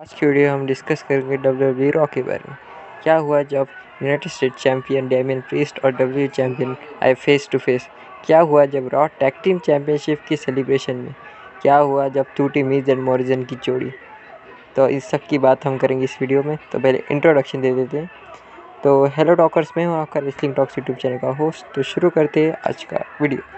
आज की वीडियो हम डिस्कस करेंगे WWE रॉ के बारे में। क्या हुआ जब United states champion Damien priest और WWE चैंपियन आए फेस टू फेस। क्या हुआ जब रॉ टैग टीम चैंपियनशिप की सेलिब्रेशन में। क्या हुआ जब टूटी मीज एंड मॉरिसन की जोड़ी। तो इस सब की बात हम करेंगे इस वीडियो में। तो पहले इंट्रोडक्शन दे देते हैं। तो हेलो टॉकर्स, मैं हूँ आपका रेसलिंग टॉक्स यूट्यूब चैनल का होस्ट। तो शुरू करते हैं आज का वीडियो।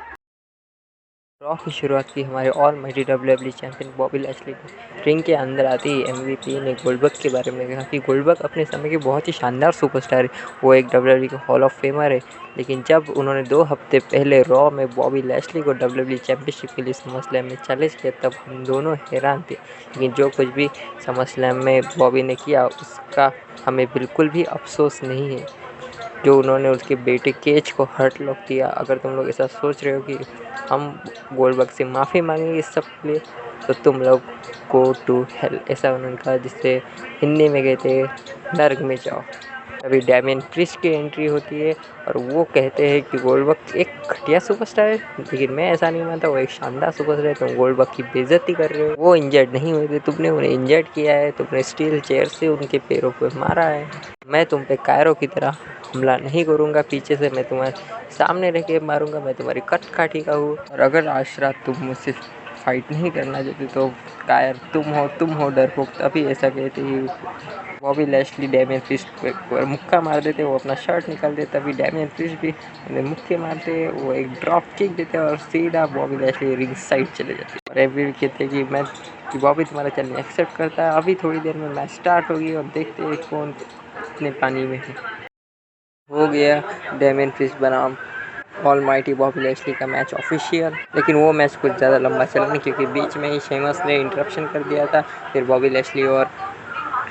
रॉ की शुरुआत की हमारे all mighty WWE champion Bobby Lashley ने। रिंग के अंदर आते ही MVP ने गोल्डबर्ग के बारे में कहा कि गोल्डबर्ग अपने समय के बहुत ही शानदार सुपरस्टार है, वो एक WWE का हॉल ऑफ फेमर है। लेकिन जब उन्होंने 2 हफ्ते पहले रॉ में बॉबी लैशली को WWE चैंपियनशिप के लिए समरस्लैम में चैलेंज किया, तब हम दोनों हैरान थे। लेकिन जो कुछ भी समरस्लैम में बॉबी ने किया उसका हमें बिल्कुल भी अफसोस नहीं है। जो उन्होंने उसके बेटे केज को हर्ट लॉक दिया। अगर तुम लोग ऐसा सोच रहे हो कि हम गोल्डबर्ग से माफ़ी मांगेंगे इस सब के लिए, तो तुम लोग गो टू हेल, ऐसा उन्होंने कहा, जिससे हिंदी में कहते हैं नर्क में जाओ। अभी डेमियन प्रीस्ट की एंट्री होती है और वो कहते हैं कि गोल्डबर्ग एक घटिया सुपरस्टार है, लेकिन मैं ऐसा नहीं मानता, वो एक शानदार सुपरस्टार है। तुम गोल्डबर्ग की बेइज्जती कर रहे हो। वो इंजर्ड नहीं हुए थे, तुमने उन्हें इंजर्ड किया है। तुमने स्टील चेयर से उनके पैरों पर मारा है। मैं तुम पे कायरों की तरह हमला नहीं करूँगा पीछे से, मैं तुम्हारे सामने रह के मारूंगा। मैं तुम्हारी कट काठी का हूँ। और अगर आज रात तुम मुझसे फाइट नहीं करना चाहते तो कायर तुम हो डरपोक। तभी ऐसा कहते ही बॉबी लैशली डेमियन प्रीस्ट पर मुक्का मार देते, वो अपना शर्ट निकाल देते। तभी डेमियन प्रीस्ट भी उन्हें मुक्के मारते, वो एक ड्रॉप किक देते और सीधा बॉबी लैशली रिंग साइड चले जाते। और एवरी कहते कि बॉबी तुम्हारा चैलेंज एक्सेप्ट करता है। अभी थोड़ी देर में मैच स्टार्ट होगी और देखते हैं कौन कितने पानी में है। हो गया डेमियन प्रीस्ट बनाम ऑलमाइटी बॉबी लैशली का मैच ऑफिशियल। लेकिन वो मैच कुछ ज़्यादा लंबा चला नहीं, क्योंकि बीच में ही शेमस ने इंटरप्शन कर दिया था। फिर बॉबी लैशली और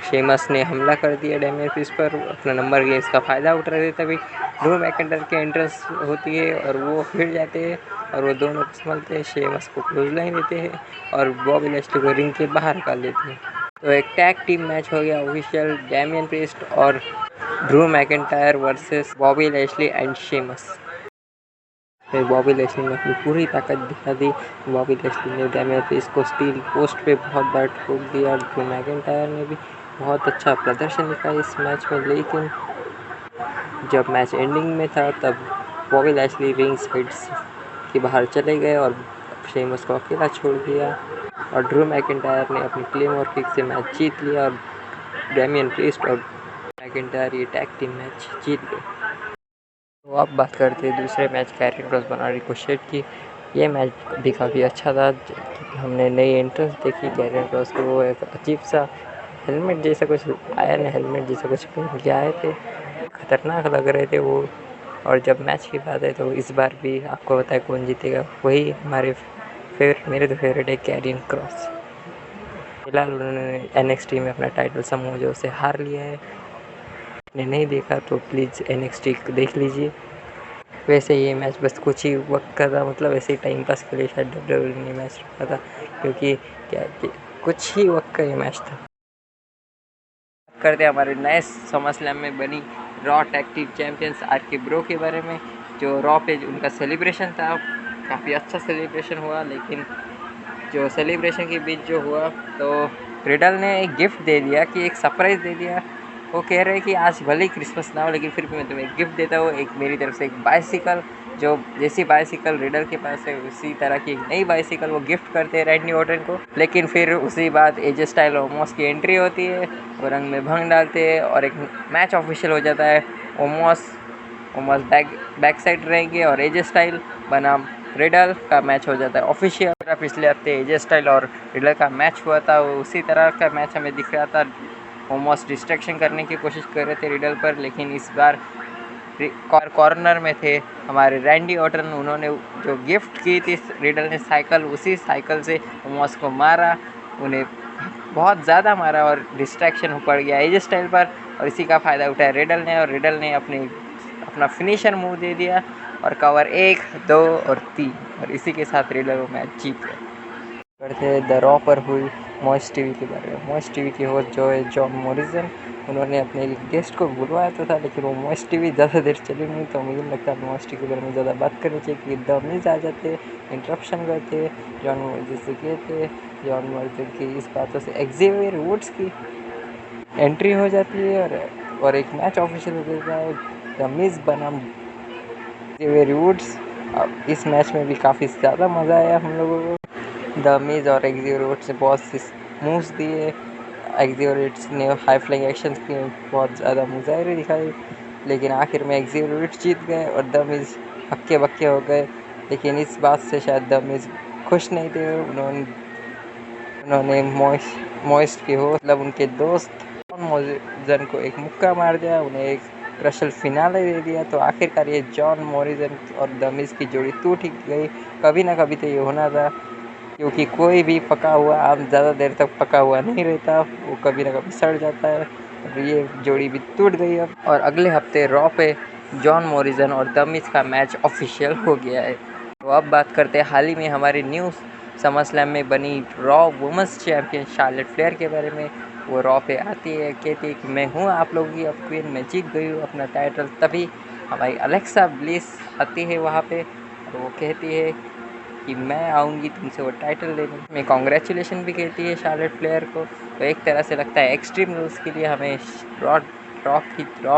शेमस ने हमला कर दिया डेमियन प्रीस्ट पर, अपना नंबर गेम का फ़ायदा उठा रहे थे। तभी ड्रू मैकिंटायर के एंट्रेंस होती है और वो फिर जाते हैं और वो दोनों को संभलते हैं। शेमस को क्लोज लाइन देते हैं और बॉबी लैशली को रिंग के बाहर निकाल देते हैं। तो एक टैग टीम मैच हो गया ऑफिशियल, डेमियन प्रीस्ट और Drew McIntyre versus Bobby Lashley and Sheamus. फिर बॉबी लैशली ने अपनी पूरी ताकत दिखा दी। बॉबी लैशली ने डेमियन प्रीस्ट को स्टील पोस्ट पे बहुत बार ठोक दिया। ड्रू मैकिंटायर ने भी बहुत अच्छा प्रदर्शन दिखाया इस मैच में। लेकिन जब मैच एंडिंग में था तब बॉबी लैशली रिंग साइड के बाहर चले गए और शेमस को अकेला छोड़ दिया। और ड्रू मैकिंटायर ने अपनी क्लेमोर किक से मैच जीत लिया और डेमियन प्रीस्ट और मैकिंटायर ये टैग टीम मैच जीत गए। तो अब बात करते हैं दूसरे मैच कैरियन क्रॉस बनाम रिकोशेट की। ये मैच भी काफ़ी अच्छा था। हमने नई एंट्रेंस देखी कैरियन क्रॉस को। वो एक अजीब सा हेलमेट जैसा कुछ आयरन हेलमेट जैसा कुछ पहन के आए थे, खतरनाक लग रहे थे वो। और जब मैच की बात है तो इस बार भी आपको पता है कौन जीतेगा, वही हमारे मेरे तो फेवरेट है कैरियन क्रॉस। फिलहाल उन्होंने NXT में अपना टाइटल समोजो से हार लिया है। आपने नहीं देखा तो प्लीज़ NXT देख लीजिए। वैसे ये मैच बस कुछ ही वक्त का था, मतलब ऐसे ही टाइम पास के लिए शायद WWE ने मैच रखा था, क्योंकि क्या कि कुछ ही वक्त का ये मैच था। करते हैं हमारे नए समरस्लैम में बनी raw tag team champions RK bro के बारे में। जो रॉ पे उनका सेलिब्रेशन था, काफ़ी अच्छा सेलिब्रेशन हुआ। लेकिन जो सेलिब्रेशन के बीच जो हुआ, तो रिडल ने एक गिफ्ट दे दिया, कि एक सरप्राइज़ दे दिया। वो कह रहे हैं कि आज भले ही क्रिसमस ना हो, लेकिन फिर भी मैं तुम्हें एक गिफ्ट देता हूँ, एक मेरी तरफ से एक बाइसिकल। जो जैसी बाइसिकल रिडल के पास है उसी तरह की एक नई बाइसिकल वो गिफ्ट करते हैं रैंडी ऑर्टन को। लेकिन फिर उसी बात AJ स्टाइल ओमोस की एंट्री होती है, वो रंग में भंग डालते हैं और एक मैच ऑफिशियल हो जाता है। ओमोस बैक साइड रहेंगे और AJ स्टाइल बनाम रिडल का मैच हो जाता है ऑफिशियल। पिछले हफ्ते AJ स्टाइल और रिडल का मैच हुआ था, वो उसी तरह का मैच हमें दिख रहा था। ऑलमोस्ट डिस्ट्रैक्शन करने की कोशिश कर रहे थे रिडल पर, लेकिन इस बार कॉर्नर में थे हमारे रैंडी ऑर्टन। उन्होंने जो गिफ्ट की थी रिडल ने साइकिल, उसी साइकिल से ऑलमोस को मारा, उन्हें बहुत ज़्यादा मारा और डिस्ट्रैक्शन पड़ गया AJ स्टाइल पर। और इसी का फ़ायदा उठाया रिडल ने, और रिडल ने अपना फिनिशर मूव दे दिया और कवर 1, 2 और 3, और इसी के साथ रिडल वो मैच जीत गए। करते द रॉ पर हुई मॉइस टीवी के बारे में। मॉइस टीवी की होस्ट जो है जॉन मॉरिसन, उन्होंने अपने गेस्ट को बुलवाया तो था, लेकिन वो मोस्टी भी ज़्यादा देर चली नहीं, तो मुझे लगता है मोस्टी के बारे में ज़्यादा बात करनी चाहिए कि द मिज आ जाते, इंटरप्शन गए थे, जॉन मोरिस गए थे, जॉन मोरिस की इस बातों से एक्जेवियर वुड्स की एंट्री हो जाती है और एक मैच ऑफिशियल हो जाता है, द मिज बनाम एक्जेवियर वुड्स। इस मैच में भी काफ़ी ज़्यादा मज़ा आया हम लोगों को। द मिज और एक्जेवियर वुड्स ने बहुत सी मूव्स दिए, एक्जेवियर वुड्स ने हाई फ्लाइंग एक्शंस किए, बहुत ज़्यादा मुजाहिरे दिखाए, लेकिन आखिर में एक्जेवियर वुड्स जीत गए और द मिज हक्के बक्के हो गए। लेकिन इस बात से शायद द मिज खुश नहीं थे। उन्होंने मॉइस्ट की हो, मतलब उनके दोस्त जॉन मॉरिसन को एक मुक्का मार दिया, उन्हें एक क्रशल फिनाले दे दिया। तो आखिरकार ये जॉन मॉरिसन और द मिज की जोड़ी टूट ही गई। कभी ना कभी तो ये होना था, क्योंकि कोई भी पका हुआ आम ज़्यादा देर तक पका हुआ नहीं रहता, वो कभी ना कभी सड़ जाता है। और ये जोड़ी भी टूट गई अब। और अगले हफ्ते रॉ पे जॉन मॉरिसन और द मिज का मैच ऑफिशियल हो गया है। तो अब बात करते हैं हाल ही में हमारी न्यू समरस्लैम में बनी raw women's champion Charlotte Flair के बारे में। वो रॉ पे आती है, कहती है कि मैं हूँ आप लोगों की अब क्वीन, मैं जीत गई हूँ अपना टाइटल। तभी हमारी अलेक्सा ब्लिस आती है वहाँ पे और वो कहती है कि मैं आऊँगी तुमसे वो टाइटल लेने में, कॉन्ग्रेचुलेशन भी कहती है शार्लेट फ्लेयर को। तो एक तरह से लगता है एक्सट्रीम रूल्स के लिए हमें रॉ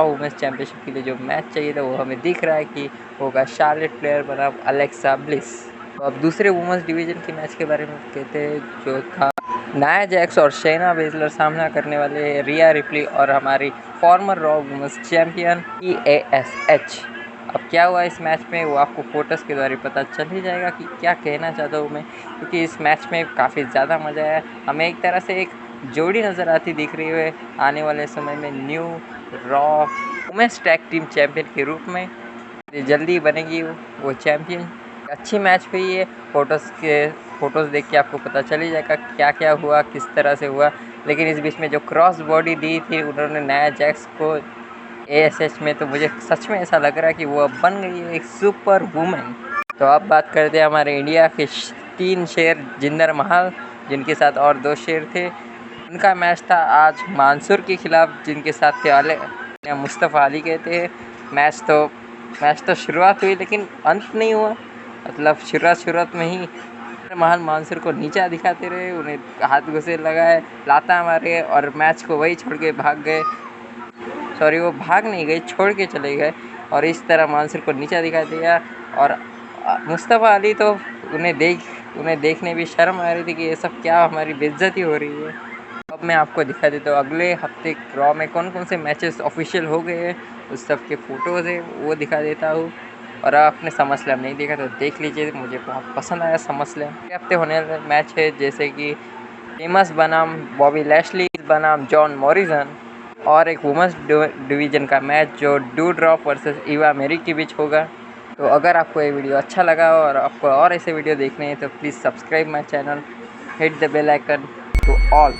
वुमेंस चैम्पियनशिप के लिए जो मैच चाहिए था वो हमें दिख रहा है कि होगा शार्लेट फ्लेयर बनाम अलेक्सा ब्लिस। तो अब दूसरे वुमेंस डिवीज़न के मैच के बारे में कहते हैं, जो था नाया जैक्स और शेना बेजलर सामना करने वाले रिया रिप्ली और हमारी farmer raw women's champion EASH। अब क्या हुआ इस मैच में वो आपको फोटोज़ के द्वारा पता चल ही जाएगा कि क्या कहना चाहता हूँ मैं, क्योंकि इस मैच में काफ़ी ज़्यादा मज़ा आया। हमें एक तरह से एक जोड़ी नज़र आती दिख रही है आने वाले समय में new raw women's tag team champion के रूप में। जल्दी बनेगी वो चैम्पियन। अच्छी मैच हुई है, फ़ोटोज़ देख के आपको पता चल ही जाएगा क्या क्या हुआ, किस तरह से हुआ। लेकिन इस बीच में जो क्रॉस बॉडी दी थी उन्होंने नाया जैक्स को ASH में, तो मुझे सच में ऐसा लग रहा है कि वो अब बन गई है एक सुपर वुमेन। तो अब बात करते हैं हमारे इंडिया के 3 शेर जिंदर महल, जिनके साथ और 2 शेर थे। उनका मैच था आज मानसूर के खिलाफ, जिनके साथ थे मुस्तफ़ा अली कहते हैं। मैच तो शुरुआत हुई लेकिन अंत नहीं हुआ, मतलब शुरुआत में ही महल मानसूर को नीचा दिखाते रहे, उन्हें हाथ घुसे लगाए, लाता मारे और मैच को वही छोड़ के भाग गए। सॉरी, वो भाग नहीं गए, छोड़ के चले गए और इस तरह मानसूर को नीचा दिखा दिया। और मुस्तफ़ा अली तो उन्हें देखने भी शर्म आ रही थी कि ये सब क्या हमारी बेइज्जती हो रही है। अब मैं आपको दिखा देता हूँ अगले हफ्ते रॉ में कौन कौन से मैचेस ऑफिशियल हो गए हैं, उस सब के फ़ोटोज़ है वो दिखा देता हूँ। और आपने समरस्लैम नहीं देखा तो देख लीजिए, मुझे बहुत पसंद आया समरस्लैम। अगले हफ्ते होने वाले मैच है जैसे कि फेमस बनाम बॉबी लैशली बनाम जॉन मॉरिसन, और एक वुमेंस डिवीज़न का मैच जो डूड्रॉप वर्सेस ईवा मेरी के बीच होगा। तो अगर आपको ये वीडियो अच्छा लगा और आपको और ऐसे वीडियो देखने हैं तो please subscribe my channel, hit the bell icon to all.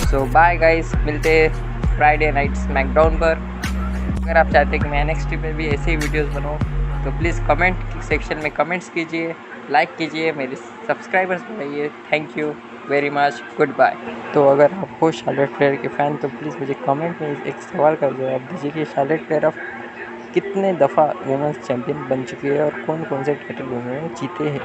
So bye guys, मिलते हैं फ्राइडे नाइट स्मैकडाउन पर। अगर आप चाहते हैं कि मैं नेक्स्ट पे भी ऐसे ही वीडियोस बनाऊँ तो प्लीज़ कमेंट सेक्शन में कमेंट्स कीजिए, लाइक कीजिए, मेरे सब्सक्राइबर्स बढ़ाइए। Thank you very much, goodbye. तो अगर आप हो शार्लेट फ्लेयर के फ़ैन तो प्लीज़ मुझे कमेंट में एक सवाल का जवाब दीजिए कि शार्लेट फ्लेयर अब कितने दफ़ा वुमेंस चैम्पियन बन चुकी है और कौन कौन से टाइटल उन्होंने जीते हैं।